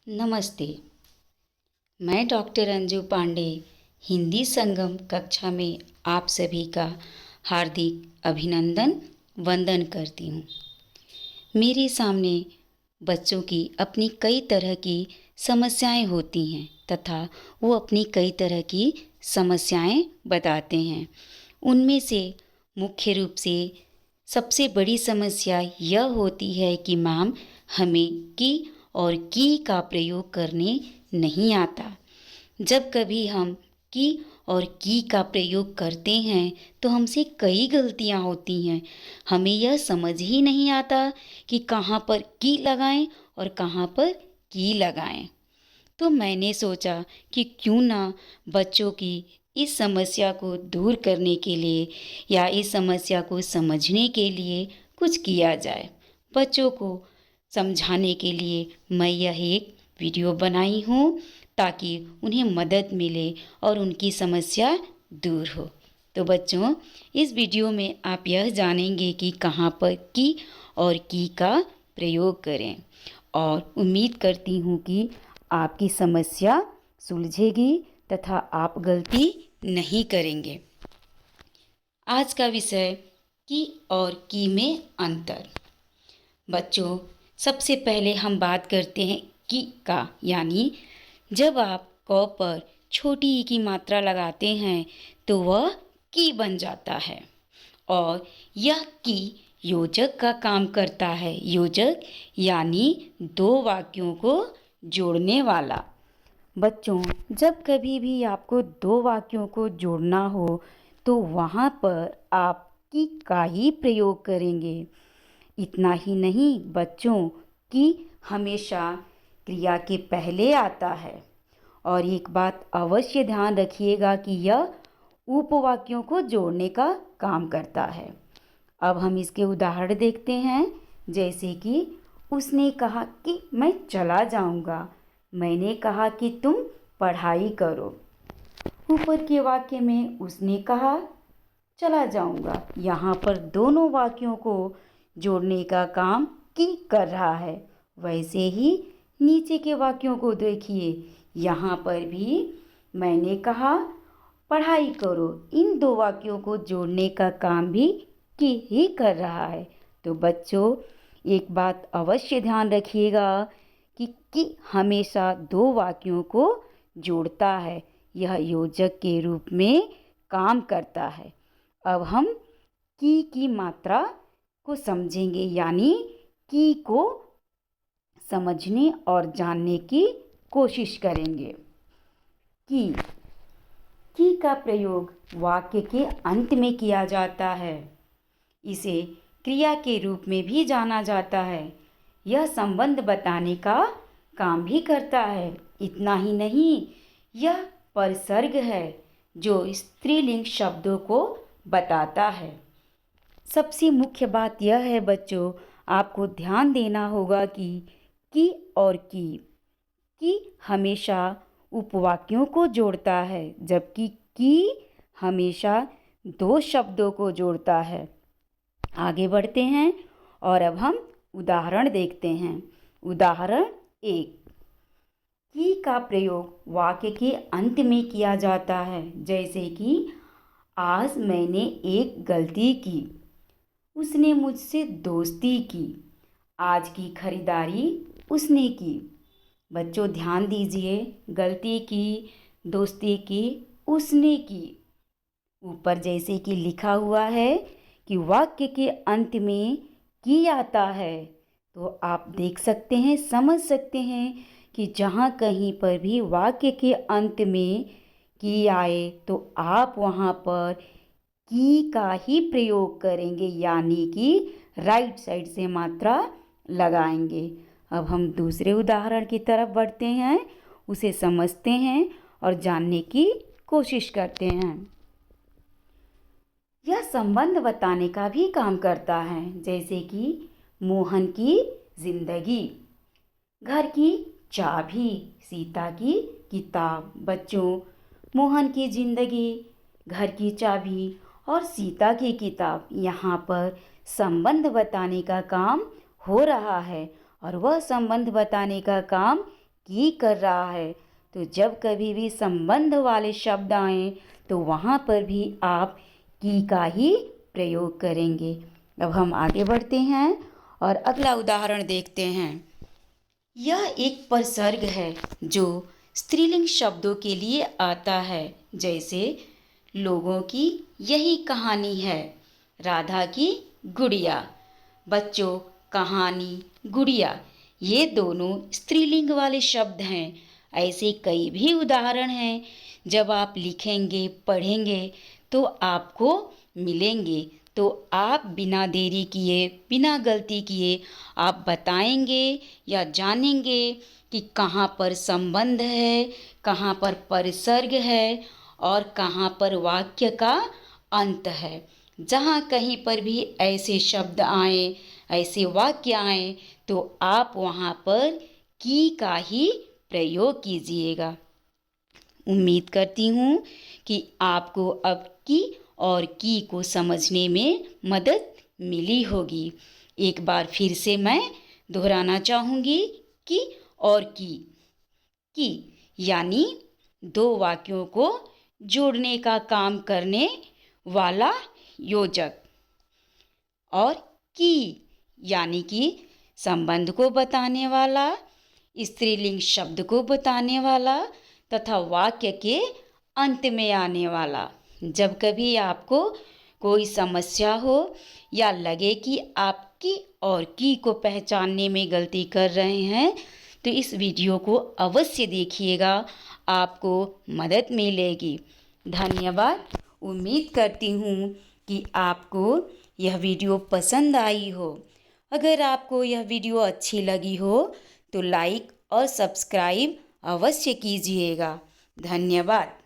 नमस्ते। मैं डॉक्टर अंजू पांडे हिंदी संगम कक्षा में आप सभी का हार्दिक अभिनंदन वंदन करती हूँ। मेरे सामने बच्चों की अपनी कई तरह की समस्याएं होती हैं तथा वो अपनी कई तरह की समस्याएं बताते हैं। उनमें से मुख्य रूप से सबसे बड़ी समस्या यह होती है कि मैम हमें की और की का प्रयोग करने नहीं आता। जब कभी हम की और की का प्रयोग करते हैं तो हमसे कई गलतियां होती हैं। हमें यह समझ ही नहीं आता कि कहाँ पर की लगाएं और कहाँ पर की लगाएं। तो मैंने सोचा कि क्यों ना बच्चों की इस समस्या को दूर करने के लिए या इस समस्या को समझने के लिए कुछ किया जाए। बच्चों को समझाने के लिए मैं यह एक वीडियो बनाई हूँ ताकि उन्हें मदद मिले और उनकी समस्या दूर हो। तो बच्चों, इस वीडियो में आप यह जानेंगे कि कहाँ पर की और की का प्रयोग करें और उम्मीद करती हूँ कि आपकी समस्या सुलझेगी तथा आप गलती नहीं करेंगे। आज का विषय की और की में अंतर। बच्चों, सबसे पहले हम बात करते हैं की का, यानी जब आप क पर छोटी ई की मात्रा लगाते हैं तो वह की बन जाता है और यह की योजक का काम करता है। योजक यानी दो वाक्यों को जोड़ने वाला। बच्चों, जब कभी भी आपको दो वाक्यों को जोड़ना हो तो वहाँ पर आप की का ही प्रयोग करेंगे। इतना ही नहीं बच्चों, की हमेशा क्रिया के पहले आता है। और एक बात अवश्य ध्यान रखिएगा कि यह उपवाक्यों को जोड़ने का काम करता है। अब हम इसके उदाहरण देखते हैं। जैसे कि उसने कहा कि मैं चला जाऊंगा, मैंने कहा कि तुम पढ़ाई करो। ऊपर के वाक्य में उसने कहा चला जाऊंगा, यहाँ पर दोनों वाक्यों को जोड़ने का काम की कर रहा है। वैसे ही नीचे के वाक्यों को देखिए, यहाँ पर भी मैंने कहा पढ़ाई करो, इन दो वाक्यों को जोड़ने का काम भी की ही कर रहा है। तो बच्चों, एक बात अवश्य ध्यान रखिएगा कि हमेशा दो वाक्यों को जोड़ता है। यह योजक के रूप में काम करता है। अब हम की मात्रा को समझेंगे, यानी की को समझने और जानने की कोशिश करेंगे। की का प्रयोग वाक्य के अंत में किया जाता है। इसे क्रिया के रूप में भी जाना जाता है। यह संबंध बताने का काम भी करता है। इतना ही नहीं, यह परसर्ग है जो स्त्रीलिंग शब्दों को बताता है। सबसे मुख्य बात यह है बच्चों, आपको ध्यान देना होगा कि और की हमेशा उपवाक्यों को जोड़ता है, जबकि की हमेशा दो शब्दों को जोड़ता है। आगे बढ़ते हैं और अब हम उदाहरण देखते हैं। उदाहरण 1। की का प्रयोग वाक्य के अंत में किया जाता है। जैसे कि आज मैंने एक गलती की, उसने मुझसे दोस्ती की, आज की खरीदारी उसने की। बच्चों ध्यान दीजिए, गलती की, दोस्ती की, उसने की। ऊपर जैसे कि लिखा हुआ है कि वाक्य के अंत में की आता है, तो आप देख सकते हैं, समझ सकते हैं कि जहाँ कहीं पर भी वाक्य के अंत में की आए तो आप वहाँ पर की का ही प्रयोग करेंगे, यानी कि राइट साइड से मात्रा लगाएंगे। अब हम दूसरे उदाहरण की तरफ बढ़ते हैं, उसे समझते हैं और जानने की कोशिश करते हैं। यह संबंध बताने का भी काम करता है। जैसे कि मोहन की जिंदगी, घर की चाबी, सीता की किताब। बच्चों, मोहन की जिंदगी, घर की चाबी और सीता की किताब, यहाँ पर संबंध बताने का काम हो रहा है और वह संबंध बताने का काम की कर रहा है। तो जब कभी भी संबंध वाले शब्द आएं तो वहाँ पर भी आप की का ही प्रयोग करेंगे। अब हम आगे बढ़ते हैं और अगला उदाहरण देखते हैं। यह एक प्रसर्ग है जो स्त्रीलिंग शब्दों के लिए आता है, जैसे लोगों की यही कहानी है, राधा की गुड़िया। बच्चों, कहानी, गुड़िया ये दोनों स्त्रीलिंग वाले शब्द हैं। ऐसे कई भी उदाहरण हैं, जब आप लिखेंगे पढ़ेंगे तो आपको मिलेंगे। तो आप बिना देरी किए, बिना गलती किए आप बताएंगे या जानेंगे कि कहाँ पर संबंध है, कहाँ पर परिसर्ग है और कहाँ पर वाक्य का अंत है। जहाँ कहीं पर भी ऐसे शब्द आए, ऐसे वाक्य आए तो आप वहाँ पर की का ही प्रयोग कीजिएगा। उम्मीद करती हूँ कि आपको अब की और की को समझने में मदद मिली होगी। एक बार फिर से मैं दोहराना चाहूँगी कि और की यानी दो वाक्यों को जोड़ने का काम करने वाला योजक, और की यानी कि संबंध को बताने वाला, स्त्रीलिंग शब्द को बताने वाला तथा वाक्य के अंत में आने वाला। जब कभी आपको कोई समस्या हो या लगे कि आप की और की को पहचानने में गलती कर रहे हैं तो इस वीडियो को अवश्य देखिएगा, आपको मदद मिलेगी। धन्यवाद। उम्मीद करती हूँ कि आपको यह वीडियो पसंद आई हो। अगर आपको यह वीडियो अच्छी लगी हो तो लाइक और सब्सक्राइब अवश्य कीजिएगा। धन्यवाद।